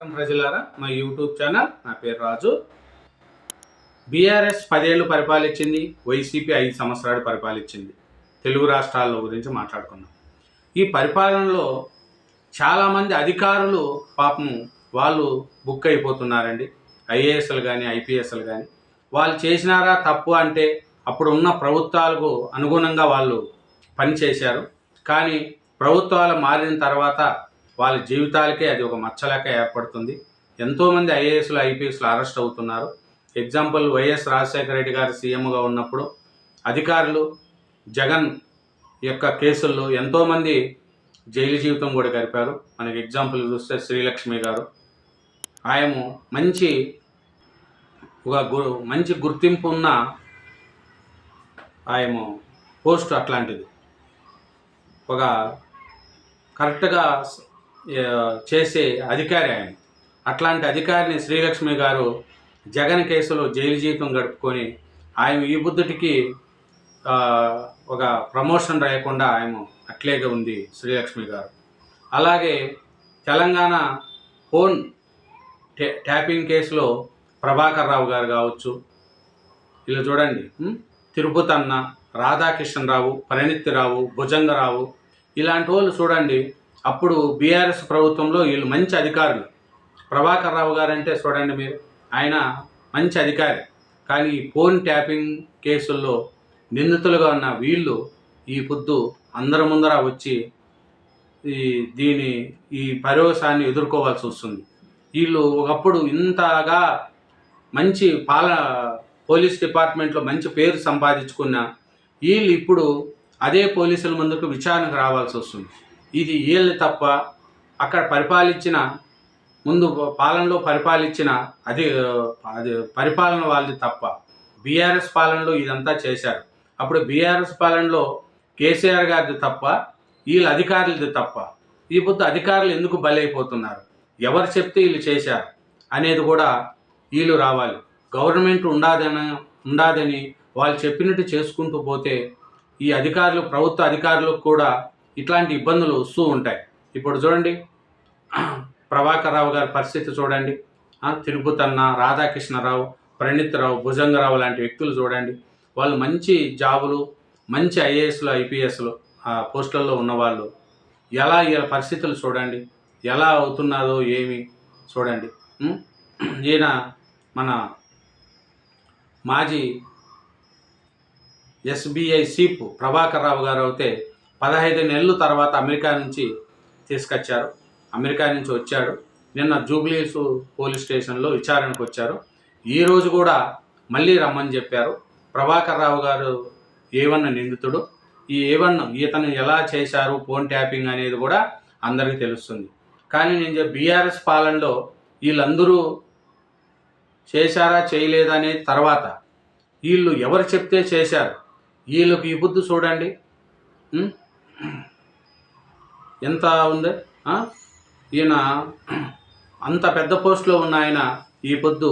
ప్రజలారా, మా YouTube channel, నా పేరు రాజు. బీఆర్ఎస్ 10 ఏళ్ళు పరిపాలించింది, వైసీపీ 5 సంవత్సరాలు పరిపాలించింది. తెలుగు రాష్ట్రాల గురించి మాట్లాడుకుందాం. ఈ పరిపాలనలో చాలామంది అధికారులు పాపం వాళ్ళు బుక్ అయిపోతున్నారండి. ఐఏఎస్లు కానీ ఐపీఎస్లు కానీ వాళ్ళు చేసినారా తప్పు అంటే అప్పుడు ఉన్న ప్రభుత్వాలకు అనుగుణంగా వాళ్ళు పనిచేశారు. కానీ ప్రభుత్వాలు మారిన తర్వాత వాళ్ళ జీవితాలకే అది ఒక మచ్చలేక ఏర్పడుతుంది. ఎంతోమంది ఐఏఎస్లు ఐపీఎస్లు అరెస్ట్ అవుతున్నారు. ఎగ్జాంపుల్, వైఎస్ రాజశేఖర రెడ్డి గారు సీఎంగా ఉన్నప్పుడు అధికారులు జగన్ యొక్క కేసుల్లో ఎంతోమంది జైలు జీవితం కూడా గడిపారు. మనకి ఎగ్జాంపుల్ చూస్తే శ్రీలక్ష్మి గారు, ఆయన మంచి గుర్తింపు ఉన్న ఆయన పోస్ట్ అట్లాంటిది, ఒక కరెక్ట్గా చేసే అధికారి ఆయన. అట్లాంటి అధికారిని శ్రీలక్ష్మి గారు జగన్ కేసులో జైలు జీవితం గడుపుకొని ఆయన ఈ బుద్ధుడికి ఒక ప్రమోషన్ రాయకుండా ఆయన అట్లేగా ఉంది శ్రీలక్ష్మి గారు. అలాగే తెలంగాణ ఫోన్ ట్యాపింగ్ కేసులో ప్రభాకర్ రావు గారు కావచ్చు, ఇలా చూడండి, తిరుపతి అన్న, రాధాకృష్ణరావు, పరిణిత్తిరావు, భుజంగరావు, ఇలాంటి వాళ్ళు చూడండి. అప్పుడు బీఆర్ఎస్ ప్రభుత్వంలో వీళ్ళు మంచి అధికారులు. ప్రభాకర్ రావు గారు అంటే చూడండి మీరు, ఆయన మంచి అధికారి. కానీ ఈ ఫోన్ ట్యాపింగ్ కేసుల్లో నిందితులుగా ఉన్న వీళ్ళు ఈ పొద్దు అందరి ముందర వచ్చి ఈ పరోసాన్ని ఎదుర్కోవాల్సి వస్తుంది. వీళ్ళు ఒకప్పుడు ఇంతగా మంచి పోలీస్ డిపార్ట్మెంట్లో మంచి పేరు సంపాదించుకున్న వీళ్ళు ఇప్పుడు అదే పోలీసుల ముందుకు విచారణకు రావాల్సి వస్తుంది. ఇది వీళ్ళు తప్ప, అక్కడ పాలనలో పరిపాలించిన అది పరిపాలన వాళ్ళది తప్ప. బీఆర్ఎస్ పాలనలో ఇదంతా చేశారు. అప్పుడు బీఆర్ఎస్ పాలనలో కేసీఆర్ గారిది తప్ప, వీళ్ళ అధికారులది తప్ప. ఈ పొద్దు అధికారులు ఎందుకు బలైపోతున్నారు, ఎవరు చెప్తే వీళ్ళు చేశారు అనేది కూడా వీళ్ళు రావాలి. గవర్నమెంట్ ఉండాదని వాళ్ళు చెప్పినట్టు చేసుకుంటూ పోతే ఈ అధికారులు, ప్రభుత్వ అధికారులకు కూడా ఇట్లాంటి ఇబ్బందులు వస్తూ ఉంటాయి. ఇప్పుడు చూడండి, ప్రభాకర్ రావు గారి పరిస్థితి చూడండి, తిరుపతి అన్న, రాధాకృష్ణరావు, పరిణిత్రావు, భుజంగరావు లాంటి వ్యక్తులు చూడండి. వాళ్ళు మంచి జాబులు, మంచి ఐఏఎస్లు ఐపీఎస్లు పోస్టుల్లో ఉన్నవాళ్ళు. ఎలా వీళ్ళ పరిస్థితులు చూడండి, ఎలా అవుతున్నారో ఏమి చూడండి. ఈయన మన మాజీ ఎస్బీఐ చీఫ్ ప్రభాకర్ రావు గారు అయితే 15 నెలల తర్వాత అమెరికా నుంచి తీసుకొచ్చారు. అమెరికా నుంచి వచ్చాడు. నిన్న జూబ్లీహిల్స్ పోలీస్ స్టేషన్లో విచారణకు వచ్చారు. ఈరోజు కూడా మళ్ళీ రమ్మని చెప్పారు. ప్రభాకర్ రావు గారు A1 నిందితుడు. ఈ A1 ఇతను ఎలా చేశారు ఫోన్ ట్యాపింగ్ అనేది కూడా అందరికీ తెలుస్తుంది. కానీ నేను బీఆర్ఎస్ పాలనలో వీళ్ళందరూ చేశారా చేయలేదా అనేది తర్వాత, వీళ్ళు ఎవరు చెప్తే చేశారు. వీళ్ళకి ఈ బుద్ధి చూడండి ఎంత ఉంది. ఈయన అంత పెద్ద పోస్టులో ఉన్న ఆయన ఈ పొద్దు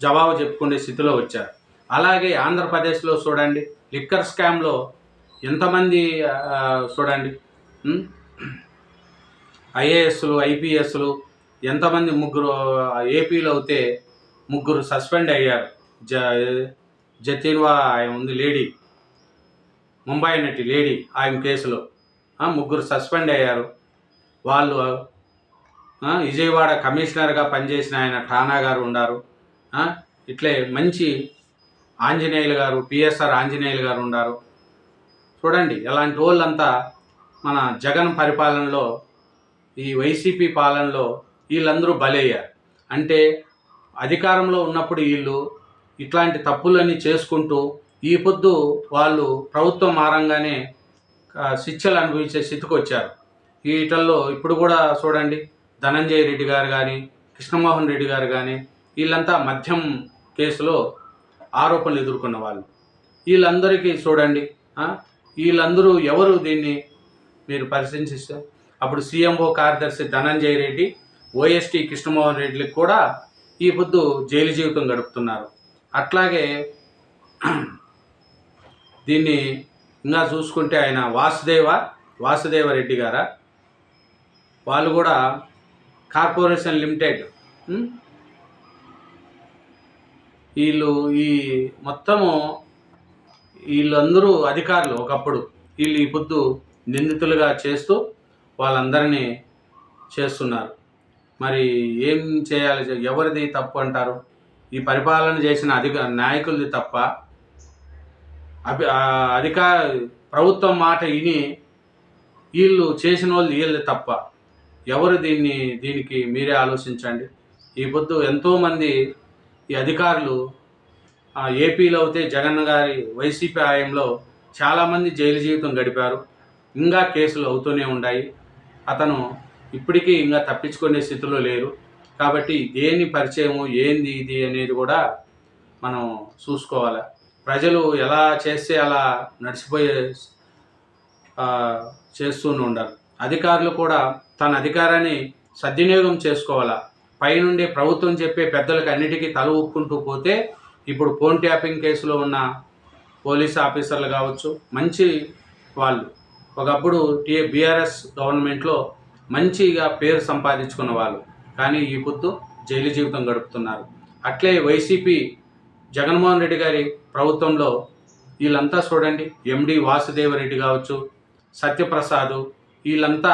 జవాబు చెప్పుకునే స్థితిలో వచ్చారు. అలాగే ఆంధ్రప్రదేశ్లో చూడండి, లిక్కర్ స్కామ్లో ఎంతమంది చూడండి, ఐఏఎస్లు ఐపీఎస్లు ఎంతమంది, ముగ్గురు ఏపీలో అయితే ముగ్గురు సస్పెండ్ అయ్యారు. జతిన్వా ఆయన ఉంది లేడీ, ముంబై నటి లేడీ, ఆయన కేసులో ముగ్గురు సస్పెండ్ అయ్యారు. వాళ్ళు విజయవాడ కమిషనర్గా పనిచేసిన ఆయన ఠానా గారు ఉన్నారు. ఇట్లే మంచి ఆంజనేయులు గారు, పిఎస్ఆర్ ఆంజనేయులు గారు ఉన్నారు. చూడండి, ఎలాంటి వాళ్ళంతా మన జగన్ పరిపాలనలో, ఈ వైసీపీ పాలనలో వీళ్ళందరూ బలయ్యారు. అంటే అధికారంలో ఉన్నప్పుడు వీళ్ళు ఇట్లాంటి తప్పులన్నీ చేసుకుంటూ ఈ పొద్దు వాళ్ళు ప్రభుత్వం మారంగానే శిక్షలు అనుభవించే స్థితికి వచ్చారు. వీటిల్లో ఇప్పుడు కూడా చూడండి, ధనంజయ రెడ్డి గారు కానీ, కృష్ణమోహన్ రెడ్డి గారు కానీ, వీళ్ళంతా మద్యం కేసులో ఆరోపణలు ఎదుర్కొన్న వాళ్ళు. వీళ్ళందరికీ చూడండి, వీళ్ళందరూ ఎవరు దీన్ని మీరు పరిశీలిస్తే, అప్పుడు సీఎంఓ కార్యదర్శి ధనంజయ రెడ్డి, ఓఎస్టీ కృష్ణమోహన్ రెడ్డికి కూడా ఈ పొద్దు జైలు జీవితం గడుపుతున్నారు. అట్లాగే దీన్ని ఇంకా చూసుకుంటే ఆయన వాసుదేవ రెడ్డి గారా, వాళ్ళు కూడా కార్పొరేషన్ లిమిటెడ్, వీళ్ళు ఈ మొత్తము వీళ్ళందరూ అధికారులు ఒకప్పుడు, వీళ్ళు ఈ పొద్దు నిందితులుగా చేస్తూ వాళ్ళందరినీ చేస్తున్నారు. మరి ఏం చేయాలి? ఎవరిది తప్పు అంటారు? ఈ పరిపాలన చేసిన నాయకులది తప్ప, ప్రభుత్వం మాట విని వీళ్ళు చేసిన వాళ్ళు వీళ్ళది తప్ప? ఎవరు దీనికి మీరే ఆలోచించండి. ఈ పొద్దు ఎంతోమంది ఈ అధికారులు ఏపీలో అయితే జగన్ గారి వైసీపీ హయాంలో చాలామంది జైలు జీవితం గడిపారు. ఇంకా కేసులు అవుతూనే ఉన్నాయి. అతను ఇప్పటికీ ఇంకా తప్పించుకునే స్థితిలో లేరు. కాబట్టి దేని పరిచయము ఏంది ఇది అనేది కూడా మనం చూసుకోవాలి. ప్రజలు ఎలా చేస్తే అలా నడిచిపోయే చేస్తూనే ఉండాలి. అధికారులు కూడా తన అధికారాన్ని సద్వినియోగం చేసుకోవాలా. పైనుండి ప్రభుత్వం చెప్పే పెద్దలకు అన్నిటికీ తల ఊపుకుంటూ పోతే ఇప్పుడు ఫోన్ ట్యాపింగ్ కేసులో ఉన్న పోలీస్ ఆఫీసర్లు కావచ్చు, మంచి వాళ్ళు ఒకప్పుడు బీఆర్ఎస్ గవర్నమెంట్లో మంచిగా పేరు సంపాదించుకున్న వాళ్ళు, కానీ ఈ పొద్దు జైలు జీవితం గడుపుతున్నారు. అట్లే వైసీపీ జగన్మోహన్ రెడ్డి గారి ప్రభుత్వంలో వీళ్ళంతా చూడండి, ఎండి వాసుదేవరెడ్డి కావచ్చు, సత్యప్రసాద్, వీళ్ళంతా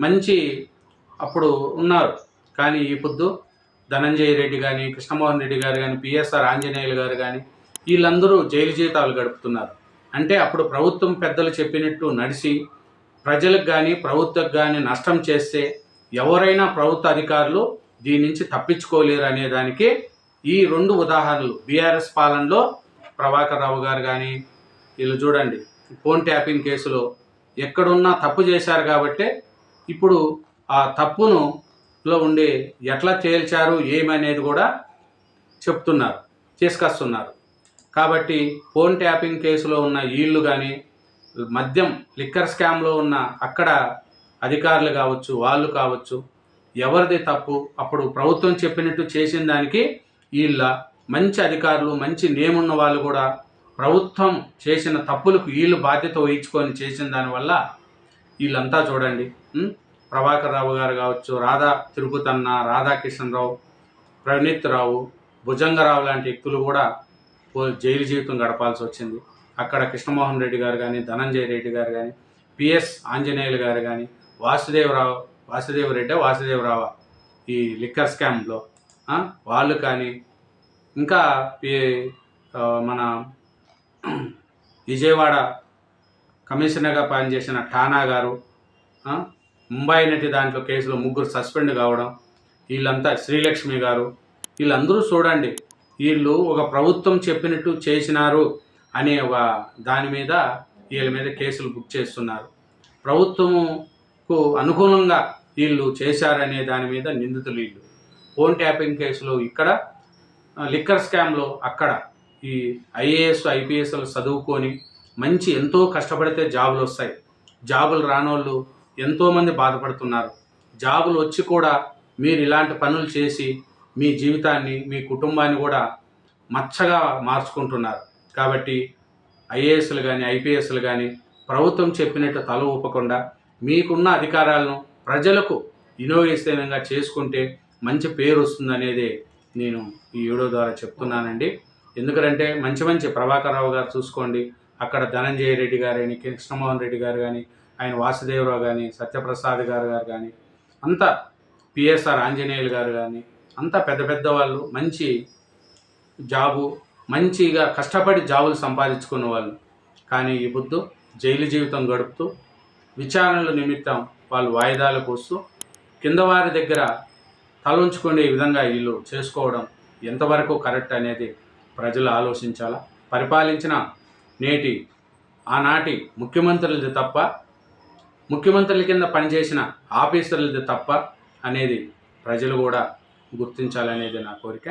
మంచి అప్పుడు ఉన్నారు. కానీ ఈ పొద్దు ధనంజయ రెడ్డి కానీ, కృష్ణమోహన్ రెడ్డి గారు కానీ, పిఎస్ఆర్ ఆంజనేయులు గారు కానీ వీళ్ళందరూ జైలు జీవితాలు గడుపుతున్నారు. అంటే అప్పుడు ప్రభుత్వం పెద్దలు చెప్పినట్టు నడిచి ప్రజలకు కానీ ప్రభుత్వకు కానీ నష్టం చేస్తే ఎవరైనా ప్రభుత్వ అధికారులు దీని నుంచి తప్పించుకోలేరు అనే దానికి ఈ రెండు ఉదాహరణలు. బీఆర్ఎస్ పాలనలో ప్రభాకర్ రావు గారు కానీ వీళ్ళు చూడండి, ఫోన్ ట్యాపింగ్ కేసులో ఎక్కడున్నా తప్పు చేశారు కాబట్టి ఇప్పుడు ఆ తప్పులో ఉండి ఎట్లా తేల్చారు ఏమనేది కూడా చెప్తున్నారు, తీసుకొస్తున్నారు. కాబట్టి ఫోన్ ట్యాపింగ్ కేసులో ఉన్న వీళ్ళు కానీ, మద్యం లిక్కర్ స్కామ్లో ఉన్న అక్కడ అధికారులు కావచ్చు, వాళ్ళు కావచ్చు, ఎవరిది తప్పు? అప్పుడు ప్రభుత్వం చెప్పినట్టు చేసిన దానికి వీళ్ళ మంచి అధికారులు, మంచి నేమున్న వాళ్ళు కూడా ప్రభుత్వం చేసిన తప్పులకు వీళ్ళు బాధ్యత వహించుకొని చేసిన దానివల్ల వీళ్ళంతా చూడండి, ప్రభాకర్ రావు గారు కావచ్చు, రాధా తిరుపతన్న, రాధాకిషన్రావు, ప్రణీత్ రావు, భుజంగరావు లాంటి వ్యక్తులు కూడా జైలు జీవితం గడపాల్సి వచ్చింది. అక్కడ కృష్ణమోహన్ రెడ్డి గారు కానీ, ధనంజయ రెడ్డి గారు కానీ, పిఎస్ ఆంజనేయులు గారు కానీ, వాసుదేవరావు ఈ లిక్కర్ స్కామ్లో వాళ్ళు కానీ, ఇంకా మన విజయవాడ కమిషనర్గా పనిచేసిన ఠానా గారు, ముంబై నటి దాంట్లో కేసులో 3 సస్పెండ్ కావడం, వీళ్ళంతా శ్రీలక్ష్మి గారు, వీళ్ళందరూ చూడండి, వీళ్ళు ఒక ప్రభుత్వం చెప్పినట్టు చేసినారు అనే ఒక దాని మీద వీళ్ళ మీద కేసులు బుక్ చేస్తున్నారు. ప్రభుత్వముకు అనుగుణంగా వీళ్ళు చేశారనే దాని మీద నిందితులు వీళ్ళు. ఫోన్ ట్యాపింగ్ కేసులో ఇక్కడ, లిక్కర్ స్కామ్లో అక్కడ ఈ ఐఏఎస్ ఐపీఎస్లు చదువుకొని మంచి ఎంతో కష్టపడితే జాబులు వస్తాయి. జాబులు రానోళ్ళు ఎంతోమంది బాధపడుతున్నారు. జాబులు వచ్చి కూడా మీరు ఇలాంటి పనులు చేసి మీ జీవితాన్ని, మీ కుటుంబాన్ని కూడా మచ్చగా మార్చుకుంటున్నారు. కాబట్టి ఐఏఎస్లు కానీ, ఐపీఎస్లు కానీ ప్రభుత్వం చెప్పినట్టు తల ఊపకుండా మీకున్న అధికారాలను ప్రజలకు వినియోగిస్తేనంగా చేసుకుంటే మంచి పేరు వస్తుందనేదే నేను ఈ వీడియో ద్వారా చెప్తున్నానండి. ఎందుకంటే మంచి ప్రభాకర్ రావు గారు చూసుకోండి, అక్కడ ధనంజయ రెడ్డి గారు కానీ, కృష్ణమోహన్ రెడ్డి గారు కానీ, ఆయన వాసుదేవరావు కానీ, సత్యప్రసాద్ గారు కానీ, అంతా పిఎస్ఆర్ ఆంజనేయులు గారు కానీ, అంతా పెద్ద వాళ్ళు, మంచి జాబు, మంచిగా కష్టపడి జాబులు సంపాదించుకున్న వాళ్ళు. కానీ ఈ పొద్దు జైలు జీవితం గడుపుతూ విచారణల నిమిత్తం వాళ్ళు వాయిదాలకు వస్తూ కింద వారి దగ్గర తలంచుకునే విధంగా వీళ్ళు చేసుకోవడం ఎంతవరకు కరెక్ట్ అనేది ప్రజలు ఆలోచించాలా. పరిపాలించిన ఆనాటి ముఖ్యమంత్రులది తప్ప, ముఖ్యమంత్రుల కింద పనిచేసిన ఆఫీసర్లది తప్ప అనేది ప్రజలు కూడా గుర్తించాలనేది నా కోరిక.